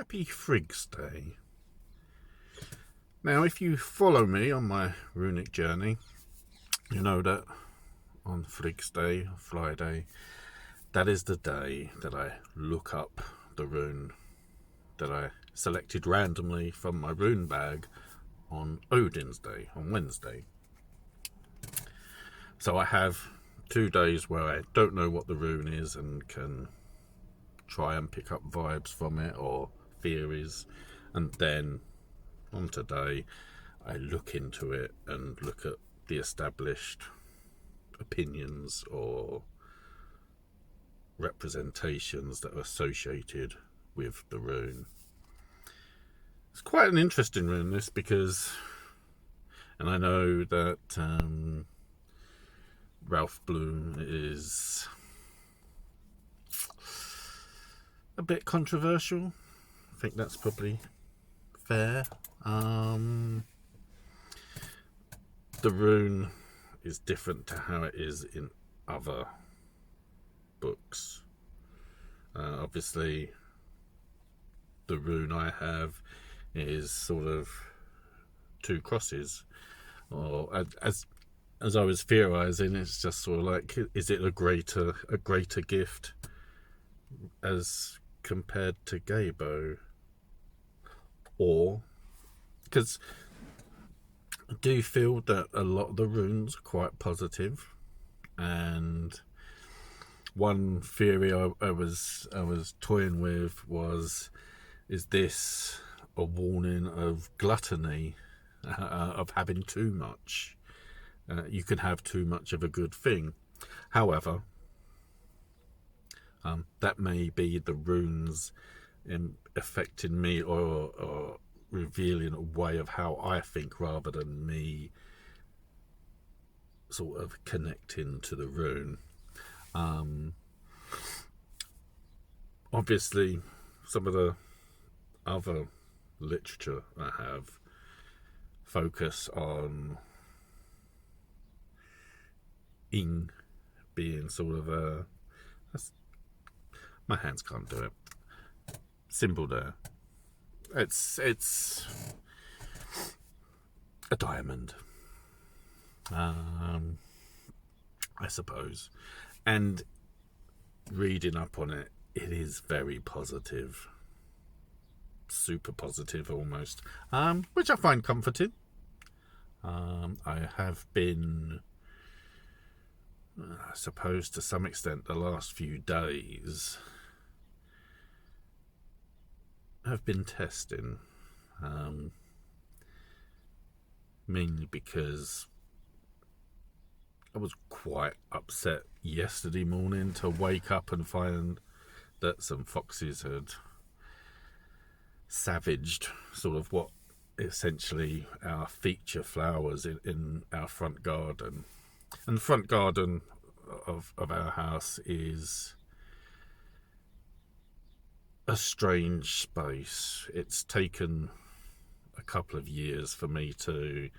Happy Frigg's Day. Now, if you follow me on my runic journey, you know that on Frigg's Day, Friday, that is the day that I look up the rune that I selected randomly from my rune bag on Odin's Day, on Wednesday. So I have 2 days where I don't know what the rune is and can try and pick up vibes from it or theories, and then on today I look into it and look at the established opinions or representations that are associated with the rune. It's quite an interesting rune, this, because, and I know that Ralph Bloom is a bit controversial. I think that's probably fair. The rune is different to how it is in other books. Obviously, the rune I have is sort of 2 crosses, or as I was theorizing, it's just sort of like, is it a greater gift as compared to Gabo? Or, because I do feel that a lot of the runes are quite positive, and one theory I was toying with was, is this a warning of gluttony, of having too much? You can have too much of a good thing. However, that may be the runes affecting me or revealing a way of how I think, rather than me sort of connecting to the rune. Obviously, some of the other literature I have focus on ing being sort of a, my hands can't do it, symbol there. It's a diamond, I suppose, and reading up on it, it is very positive, super positive almost, which I find comforting. I have been, I suppose to some extent, the last few days have been testing, mainly because I was quite upset yesterday morning to wake up and find that some foxes had savaged sort of what essentially our feature flowers in our front garden. And the front garden of our house is a strange space. It's taken a couple of years for me to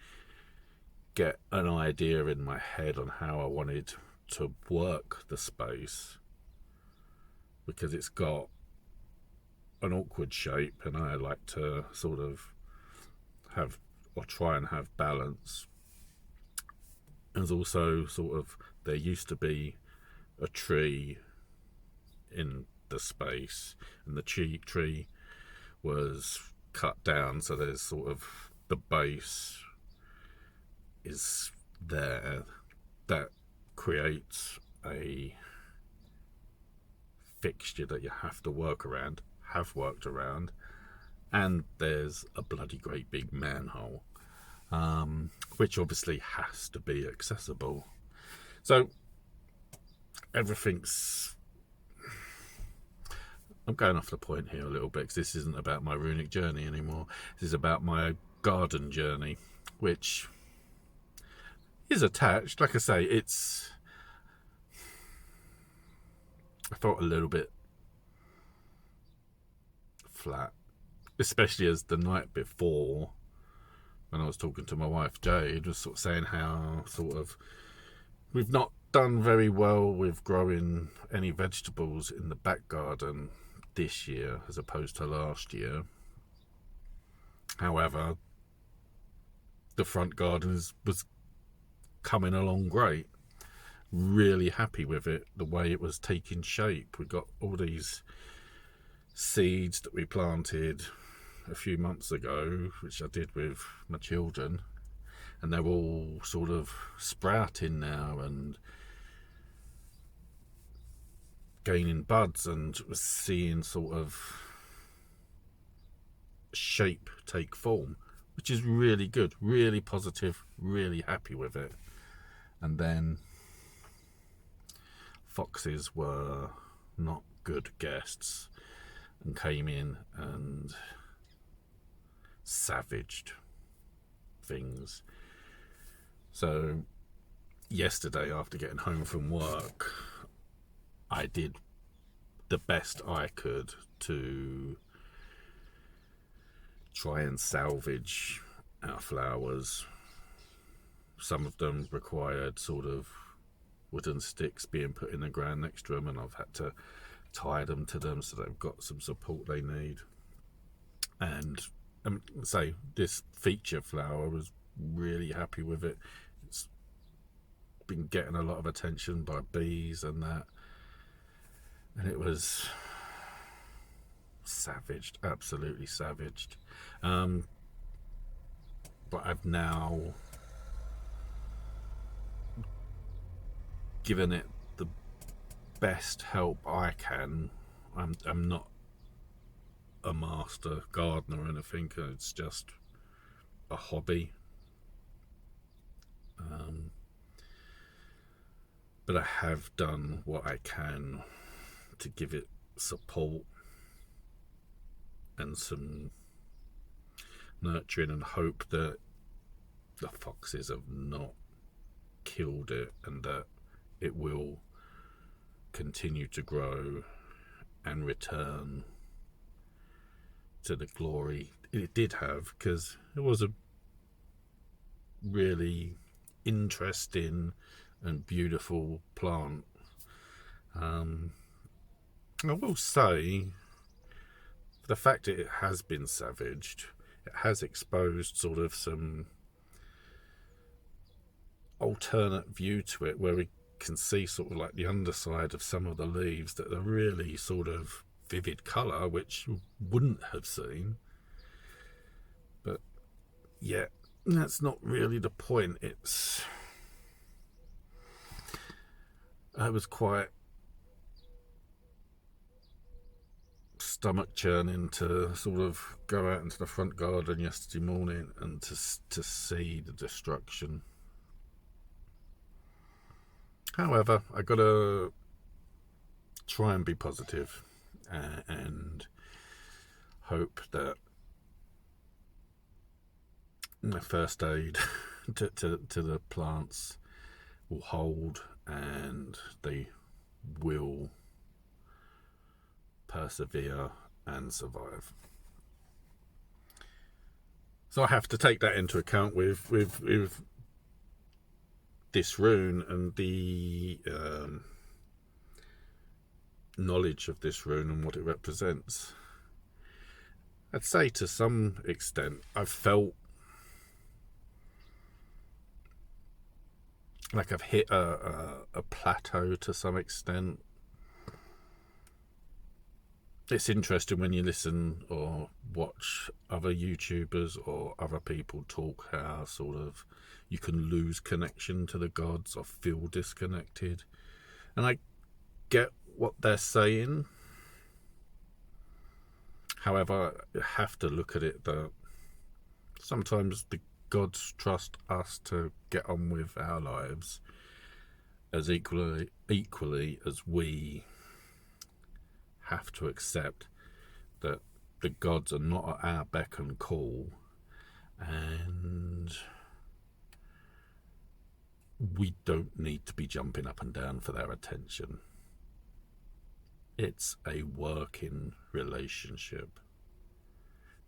get an idea in my head on how I wanted to work the space, because it's got an awkward shape and I like to sort of have, or try and have, balance. There's also sort of, there used to be a tree in the space, and the tree was cut down, so there's sort of, the base is there. That creates a fixture that you have to work around, have worked around, and there's a bloody great big manhole, which obviously has to be accessible. So everything's, I'm going off the point here a little bit, because this isn't about my runic journey anymore. This is about my garden journey, which is attached. Like I say, it's, I felt a little bit flat, especially as the night before, when I was talking to my wife Jade, was sort of saying how sort of we've not done very well with growing any vegetables in the back garden this year as opposed to last year. However, the front garden was coming along great. Really happy with it, the way it was taking shape. We got all these seeds that we planted a few months ago, which I did with my children, and they're all sort of sprouting now and gaining buds, and was seeing sort of shape take form, which is really good, really positive, really happy with it. And then foxes were not good guests and came in and savaged things. So yesterday, after getting home from work, I did the best I could to try and salvage our flowers. Some of them required sort of wooden sticks being put in the ground next to them, and I've had to tie them to them so they've got some support they need. And say this feature flower, was really happy with it. It's been getting a lot of attention by bees and that, and it was savaged, absolutely savaged. But I've now given it the best help I can. I'm not a master gardener or anything. It's just a hobby. But I have done what I can to give it support and some nurturing, and hope that the foxes have not killed it and that it will continue to grow and return to the glory it did have, because it was a really interesting and beautiful plant. I will say, the fact that it has been savaged, it has exposed sort of some alternate view to it, where we can see sort of like the underside of some of the leaves that are really sort of vivid colour, which you wouldn't have seen. But yeah, that's not really the point. I was quite stomach churning to sort of go out into the front garden yesterday morning and to see the destruction. However, I gotta try and be positive and hope that the first aid to the plants will hold and they will persevere and survive. So I have to take that into account with this rune and the knowledge of this rune and what it represents. I'd say to some extent I've felt like I've hit a plateau to some extent. It's interesting when you listen or watch other YouTubers or other people talk, how sort of you can lose connection to the gods or feel disconnected. And I get what they're saying. However, you have to look at it that sometimes the gods trust us to get on with our lives as equally as we have to accept that the gods are not at our beck and call, and we don't need to be jumping up and down for their attention. It's a working relationship,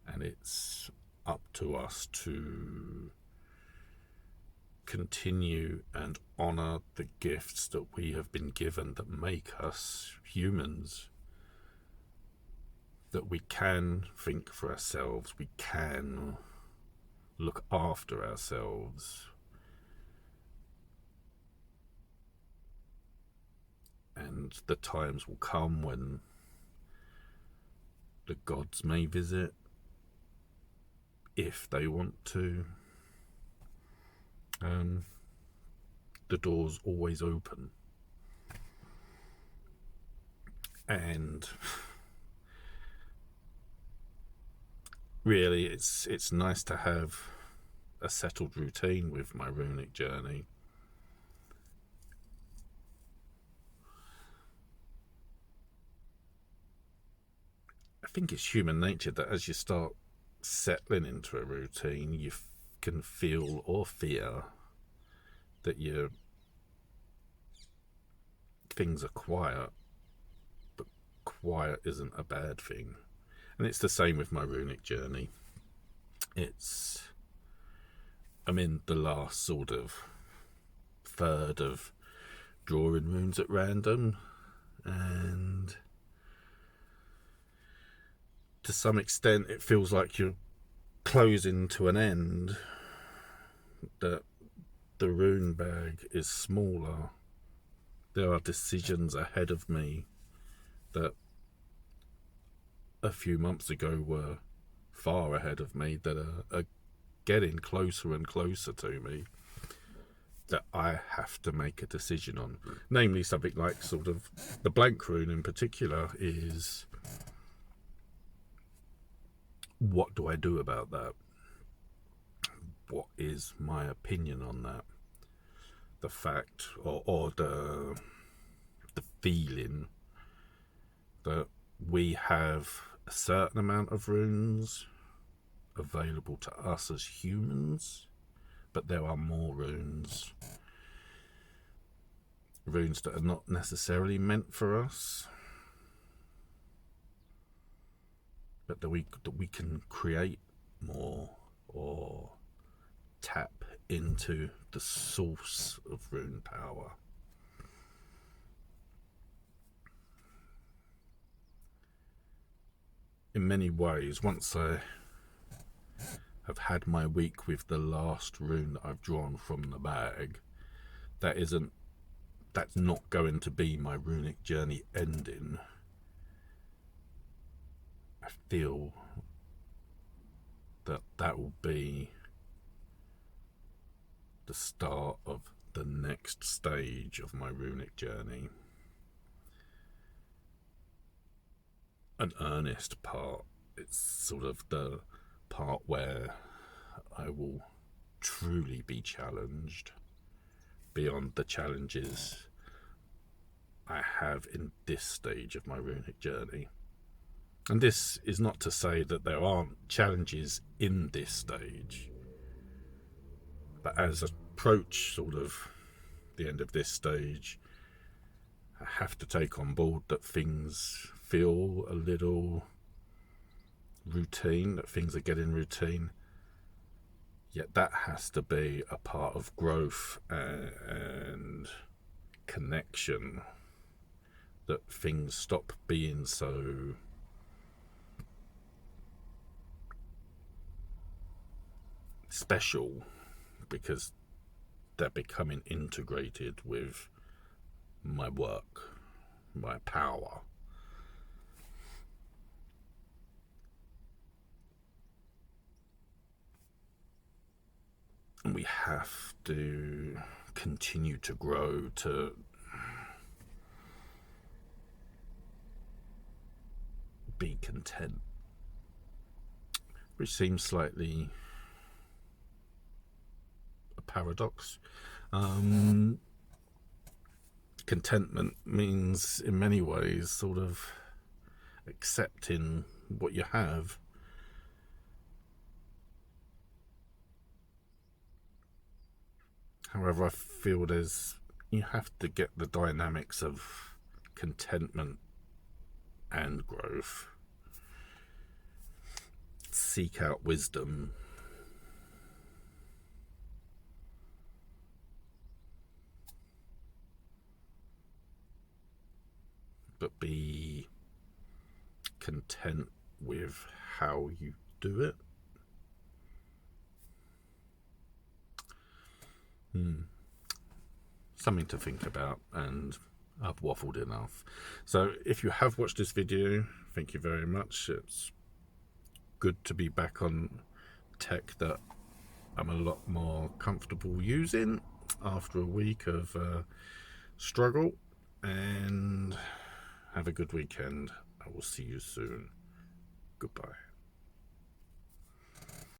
and it's up to us to continue and honour the gifts that we have been given that make us humans. that we can think for ourselves, we can look after ourselves, and the times will come when the gods may visit if they want to. The door's always open, and really it's nice to have a settled routine with my runic journey. I think it's human nature that as you start settling into a routine, you can feel or fear that your things are quiet, but quiet isn't a bad thing. And it's the same with my runic journey. I'm in the last sort of third of drawing runes at random, and to some extent it feels like you're closing to an end, that the rune bag is smaller. There are decisions ahead of me that a few months ago were far ahead of me, that are getting closer and closer to me, that I have to make a decision on. Namely, something like sort of the blank rune in particular is, what do I do about that? What is my opinion on that? The fact or the feeling that we have a certain amount of runes available to us as humans, but there are more runes that are not necessarily meant for us, but that we can create more or tap into the source of rune power. In many ways, once I have had my week with the last rune that I've drawn from the bag, that's not going to be my runic journey ending. I feel that will be the start of the next stage of my runic journey. An earnest part. It's sort of the part where I will truly be challenged beyond the challenges I have in this stage of my runic journey. And this is not to say that there aren't challenges in this stage, but as I approach sort of the end of this stage, I have to take on board that things feel a little routine, that things are getting routine. Yet that has to be a part of growth and connection, that things stop being so special because they're becoming integrated with my work, my power. And we have to continue to grow, to be content, which seems slightly a paradox. Contentment means in many ways sort of accepting what you have. However, I feel you have to get the dynamics of contentment and growth. Seek out wisdom. But be content with how you do it. Something to think about, and I've waffled enough. So if you have watched this video, thank you very much. It's good to be back on tech that I'm a lot more comfortable using after a week of struggle. And have a good weekend. I will see you soon. Goodbye.